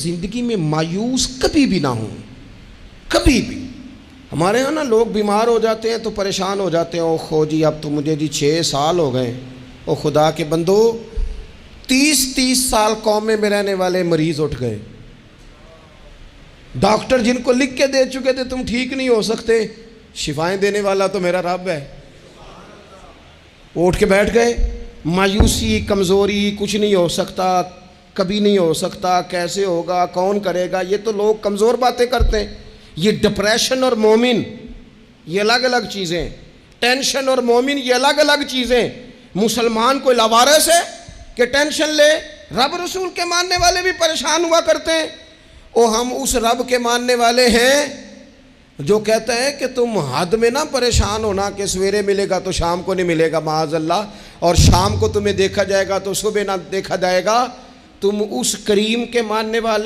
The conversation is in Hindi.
ज़िंदगी में मायूस कभी भी ना हो, कभी भी। हमारे यहाँ ना लोग बीमार हो जाते हैं तो परेशान हो जाते हैं, ओ खो जी अब तो मुझे जी 6 साल हो गए। ओ खुदा के बंदो, 30-30 साल कौमे में रहने वाले मरीज़ उठ गए। डॉक्टर जिनको लिख के दे चुके थे तुम ठीक नहीं हो सकते, शिफाएं देने वाला तो मेरा रब है, उठ के बैठ गए। मायूसी, कमज़ोरी, कुछ नहीं हो सकता, कभी नहीं हो सकता, कैसे होगा, कौन करेगा, ये तो लोग कमज़ोर बातें करते हैं। ये डिप्रेशन और मोमिन ये अलग अलग चीज़ें, टेंशन और मोमिन ये अलग अलग चीज़ें। मुसलमान कोई लावारिस है कि टेंशन ले? रब रसूल के मानने वाले भी परेशान हुआ करते हैं। ओ हम उस रब के मानने वाले हैं जो कहता है कि तुम हद में ना परेशान होना कि सवेरे मिलेगा तो शाम को नहीं मिलेगा माअज़ल्लाह, और शाम को तुम्हें देखा जाएगा तो सुबह ना देखा जाएगा। तुम उस करीम के मानने वाले